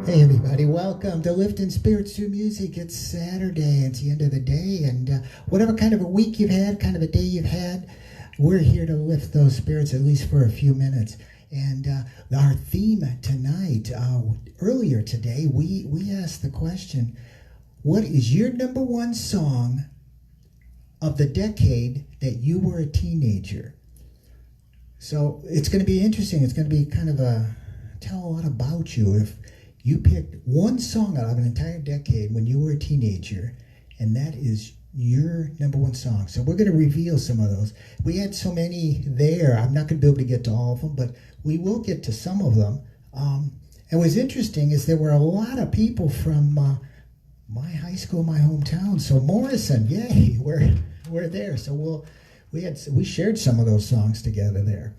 Hey everybody, welcome to Lifting Spirits Through Music. It's Saturday, it's the end of the day, and whatever kind of a week you've had, kind of a day you've had, we're here to lift those spirits at least for a few minutes. And our theme tonight, earlier today, we asked the question, what is your number one song of the decade that you were a teenager? So it's going to be interesting. It's going to be kind of tell a lot about you if you picked one song out of an entire decade when you were a teenager, and that is your number one song. So we're going to reveal some of those. We had so many there. I'm not going to be able to get to all of them, but we will get to some of them. And what's interesting is there were a lot of people from my high school, my hometown. So Morrison, yay, we're there. So we shared some of those songs together there.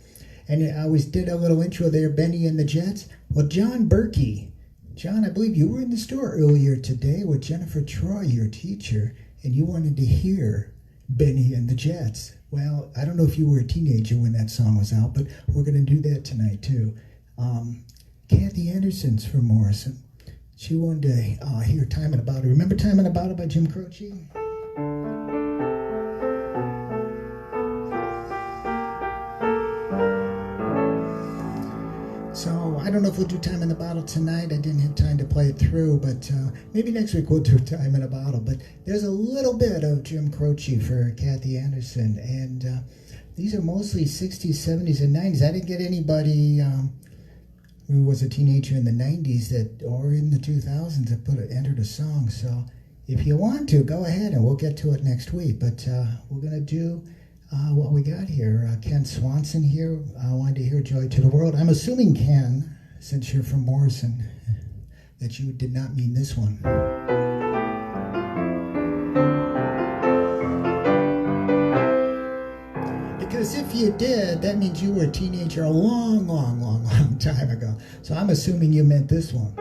And I always did a little intro there, Benny and the Jets. Well, John Berkey. John, I believe you were in the store earlier today with Jennifer Troy, your teacher, and you wanted to hear Benny and the Jets. Well, I don't know if you were a teenager when that song was out, but we're going to do that tonight too. Kathy Anderson's from Morrison. She wanted to hear Time and About It. Remember Time and About It by Jim Croce? So I don't know if we'll do Time in the Bottle tonight. I didn't have time to play it through, but maybe next week we'll do Time in a Bottle. But there's a little bit of Jim Croce for Kathy Anderson, and these are mostly 60s, 70s, and 90s. I didn't get anybody who was a teenager in the 90s or in the 2000s that entered a song. So if you want to, go ahead and we'll get to it next week. But we're going to do what we got here. Ken Swanson here. I wanted to hear Joy to the World. I'm assuming, Ken, since you're from Morrison, that you did not mean this one. Because if you did, that means you were a teenager a long, long, long, long time ago. So I'm assuming you meant this one.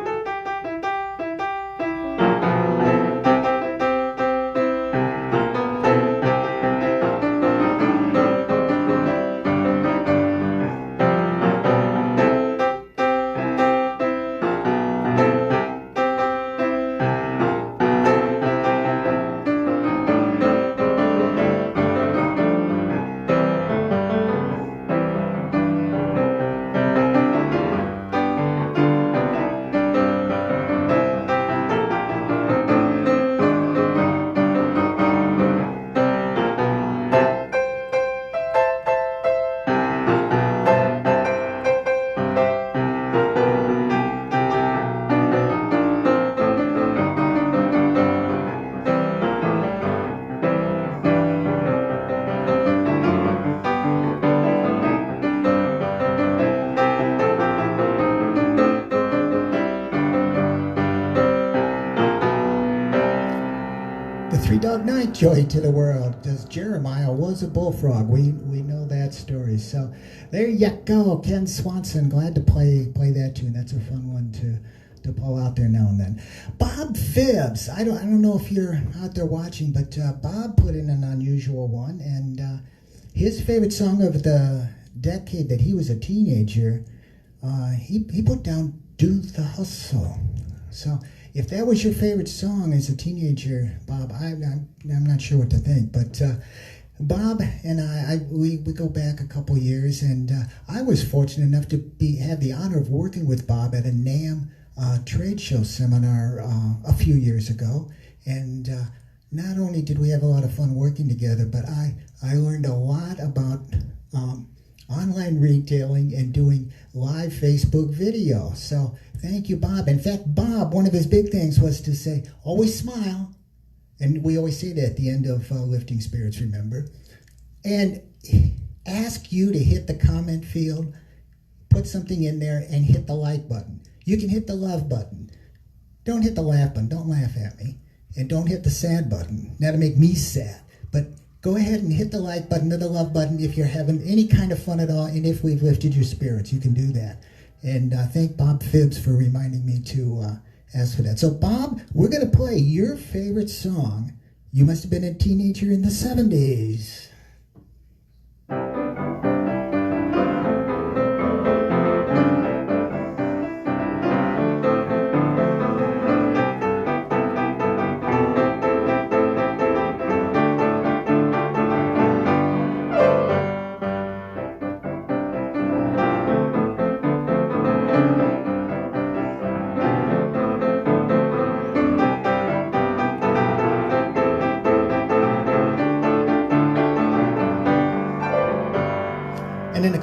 Three-Dog Night, Joy to the World. Because Jeremiah was a bullfrog. We know that story. So there you go. Ken Swanson. Glad to play that tune. That's a fun one to pull out there now and then. Bob Phibbs. I don't know if you're out there watching, but Bob put in an unusual one. And his favorite song of the decade that he was a teenager, he put down Do the Hustle. So if that was your favorite song as a teenager, Bob, I'm not sure what to think. But Bob and we go back a couple years, and I was fortunate enough to have the honor of working with Bob at a NAMM trade show seminar a few years ago. And not only did we have a lot of fun working together, but I learned a lot about online retailing and doing live Facebook video. So thank you, Bob. In fact, Bob, one of his big things was to say, always smile. And we always say that at the end of Lifting Spirits, remember? And ask you to hit the comment field, put something in there, and hit the like button. You can hit the love button. Don't hit the laugh button. Don't laugh at me. And don't hit the sad button. That'll make me sad. But go ahead and hit the like button or the love button if you're having any kind of fun at all, and if we've lifted your spirits, you can do that. And thank Bob Phibbs for reminding me to ask for that. So, Bob, we're going to play your favorite song. You must have been a teenager in the 70s.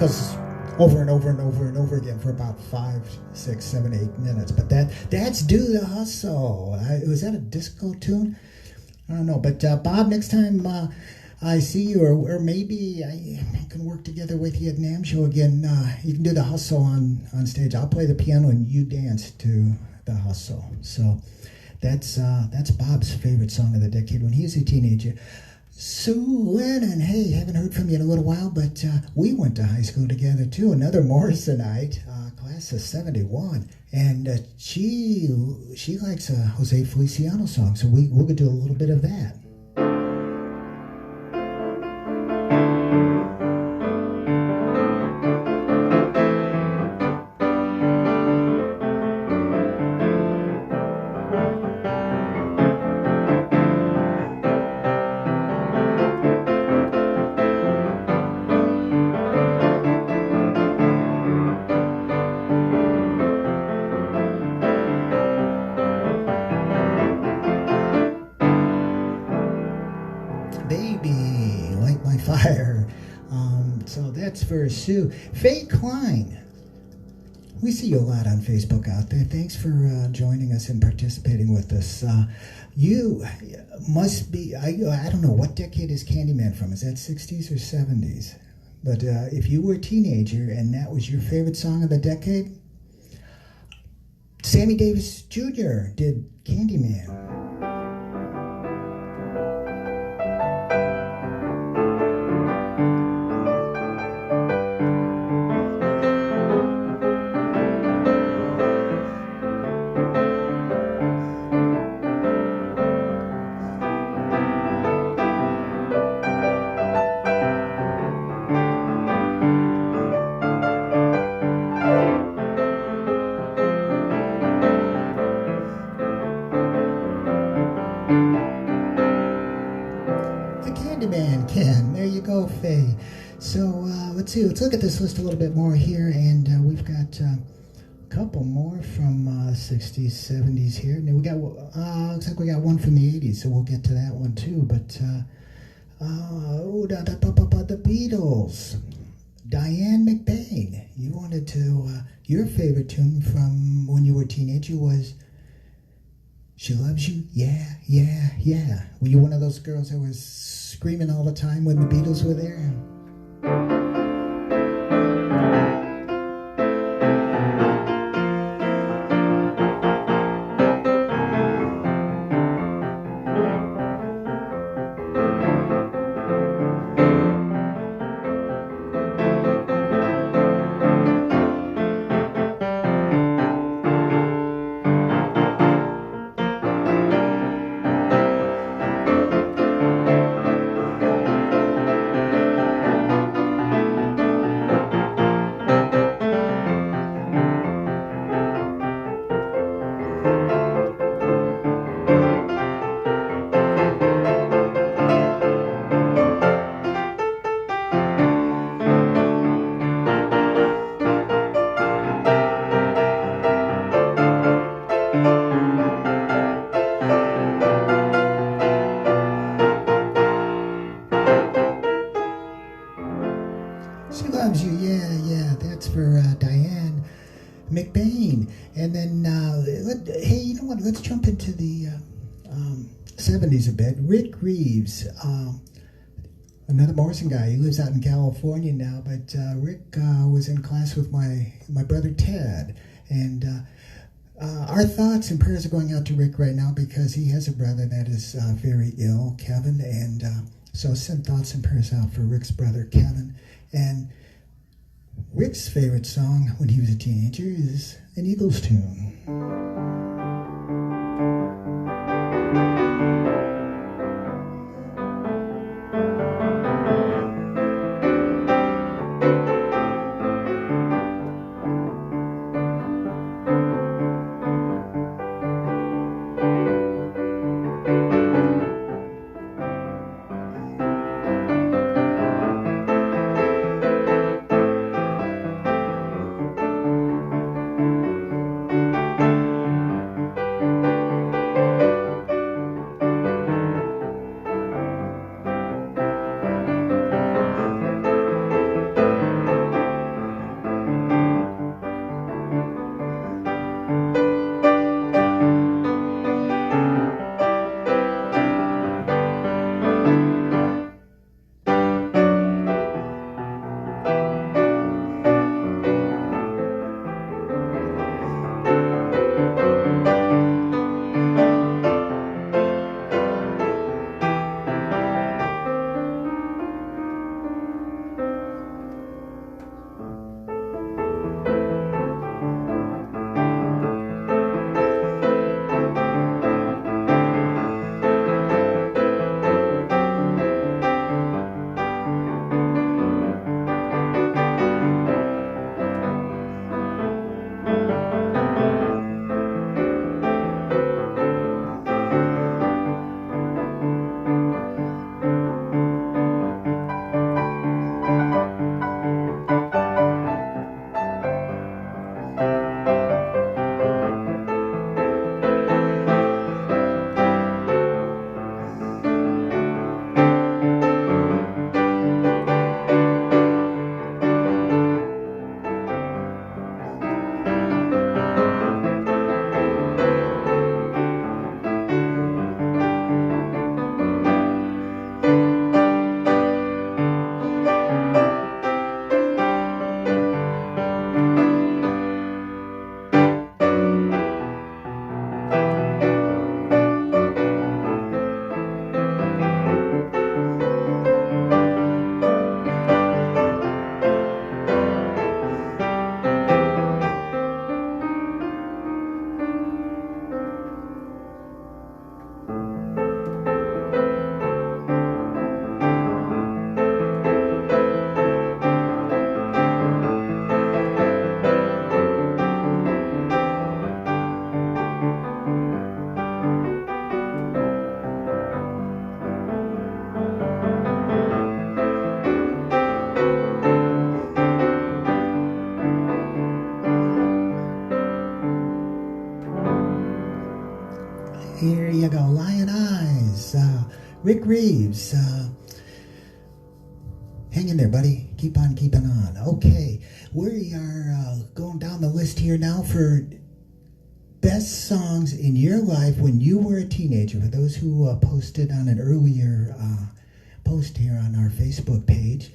because over and over and over and over again for about 5, 6, 7, 8 minutes. But that's Do the Hustle. Was that a disco tune? I don't know. But Bob, next time I see you, or maybe I can work together with you at NAMM Show again, you can do the Hustle on stage. I'll play the piano and you dance to the Hustle. So that's Bob's favorite song of the decade when he was a teenager. Sue Lennon, hey, haven't heard from you in a little while, but we went to high school together too. Another Morrisonite, class of '71, and she likes a Jose Feliciano song, so we're gonna do a little bit of that. Baby, Light My Fire. So that's for Sue. Faye Klein. We see you a lot on Facebook out there. Thanks for joining us and participating with us. You must be, I don't know, what decade is Candyman from? Is that 60s or 70s? But if you were a teenager and that was your favorite song of the decade, Sammy Davis Jr. did Candyman. Candyman, Ken. There you go, Faye. So let's see. Let's look at this list a little bit more here, and we've got a couple more from 60s, 70s here. And we got looks like we got one from the 80s, so we'll get to that one too. But the Beatles, Diane McBain. You wanted to. Your favorite tune from when you were a teenager was She Loves You, yeah, yeah, yeah. Were you one of those girls that was screaming all the time when the Beatles were there? She Loves You, yeah, yeah. That's for Diane McBain. And then, hey, you know what? Let's jump into the 70s a bit. Rick Reeves, another Morrison guy. He lives out in California now, but Rick was in class with my brother Ted. And our thoughts and prayers are going out to Rick right now because he has a brother that is very ill, Kevin. And so send thoughts and prayers out for Rick's brother, Kevin. And Rick's favorite song when he was a teenager is an Eagles tune. you go. Lion Eyes, Rick Reeves. Hang in there, buddy. Keep on keeping on. Okay, we are going down the list here now for best songs in your life when you were a teenager. For those who posted on an earlier post here on our Facebook page.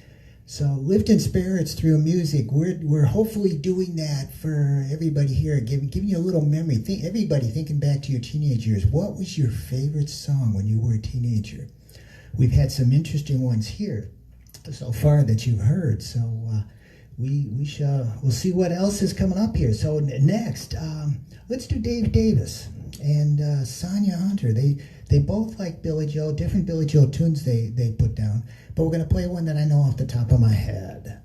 So lifting spirits through music. We're hopefully doing that for everybody here, giving you a little memory. Everybody thinking back to your teenage years. What was your favorite song when you were a teenager? We've had some interesting ones here so far that you've heard. So we'll see what else is coming up here. So next, let's do Dave Davis and Sonia Hunter. They both like Billy Joel, different Billy Joel tunes they put down. But we're going to play one that I know off the top of my head.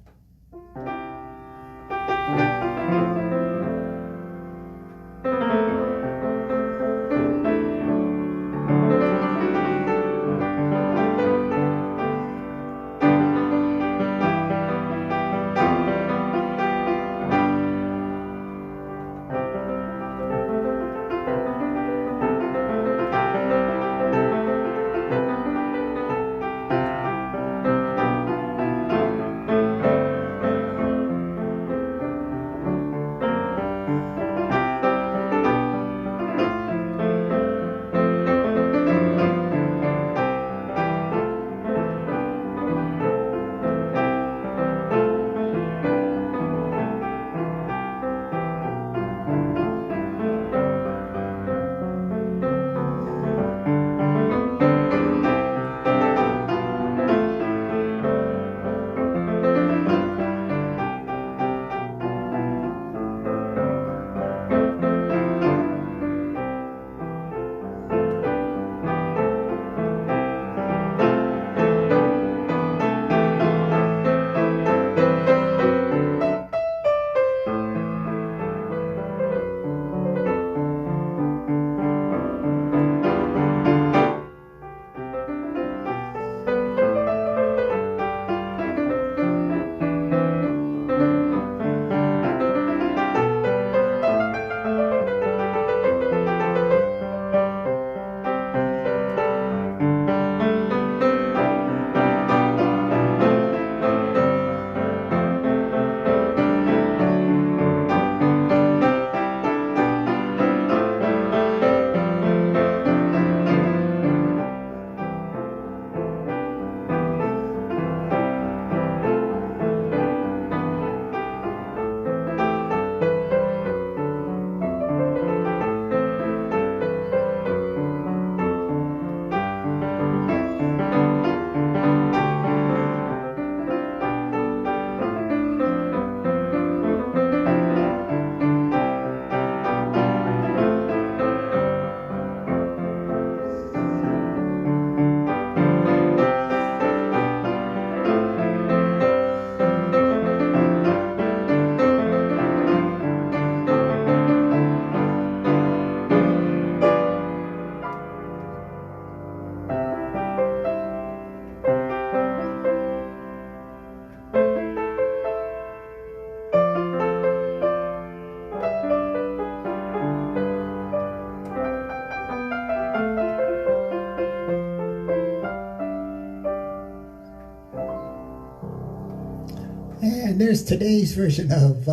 And there's today's version of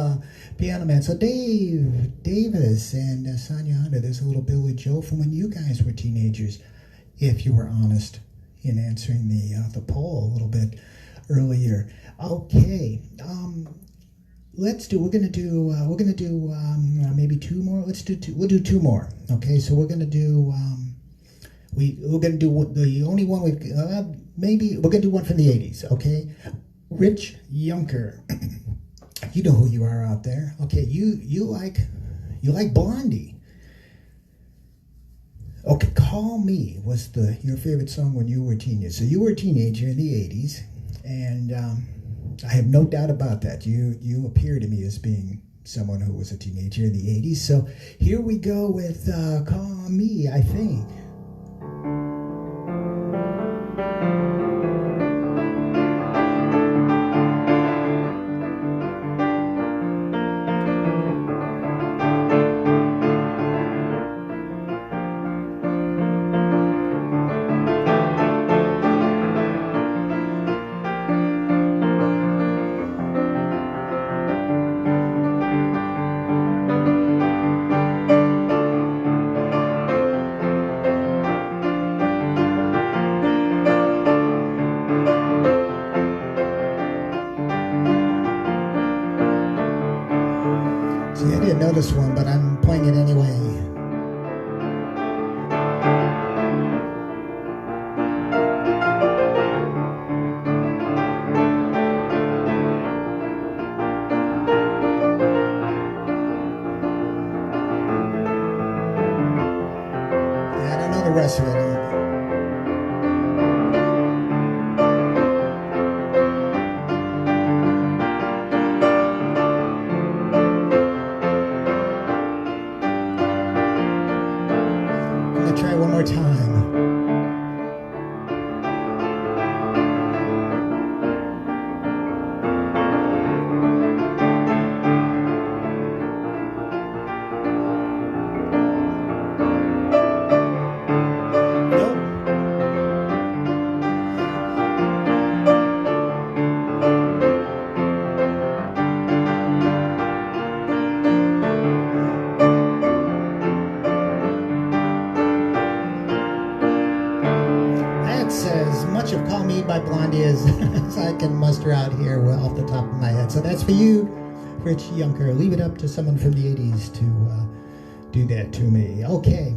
Piano Man. So Dave Davis and Sonia Hunter, there's a little Billy Joel from when you guys were teenagers, if you were honest in answering the poll a little bit earlier. Okay, we're gonna do maybe two more. We'll do two more. Okay, so we're gonna do we're gonna do the only one maybe we're gonna do one from the 80s. Okay. Rich Yunker, you know who you are out there. Okay, you like Blondie. Okay, Call Me was your favorite song when you were a teenager. So you were a teenager in the 80s, and I have no doubt about that. You appear to me as being someone who was a teenager in the 80s. So here we go with Call Me, I think. the rest of it. I'm gonna try one more time. As much of Call Me by Blondie as I can muster out here off the top of my head. So that's for you, Rich Yunker. Leave it up to someone from the 80s to do that to me. Okay.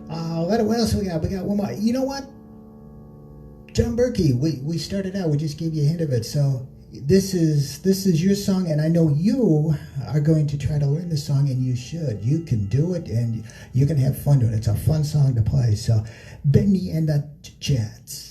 What else we got? We got one more. You know what? John Berkey, we started out, we just gave you a hint of it. So this is your song, and I know you are going to try to learn the song, and you should. You can do it, and you can have fun doing it. It's a fun song to play. So Benny and the Jets.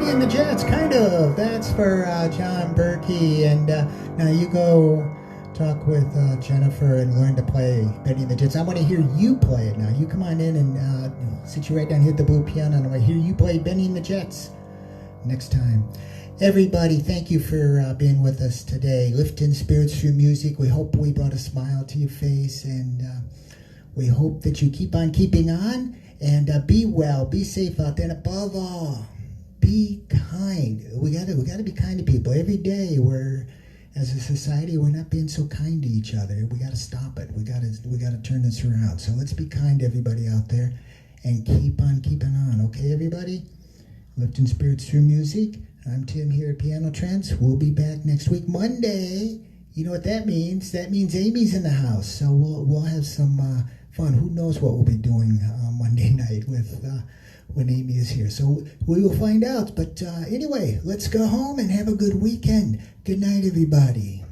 And the Jets, kind of. That's for John Berkey. And now you go talk with Jennifer and learn to play Benny and the Jets. I want to hear you play it now. You come on in and sit you right down here at the blue piano, and I want to hear you play Benny and the Jets next time. Everybody, thank you for being with us today. Lifting spirits through music. We hope we brought a smile to your face, and we hope that you keep on keeping on. And be well, be safe out there, and above all, be kind. We gotta be kind to people. Every day as a society, we're not being so kind to each other. We gotta stop it. We gotta turn this around. So let's be kind to everybody out there and keep on keeping on. Okay, everybody? Lifting spirits through music. I'm Tim here at Piano Trends. We'll be back next week, Monday. You know what that means? That means Amy's in the house, so we'll have some fun. Who knows what we'll be doing Monday night with when Amy is here? So we will find out. But anyway, let's go home and have a good weekend. Good night, everybody.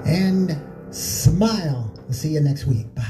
And smile. We'll see you next week. Bye.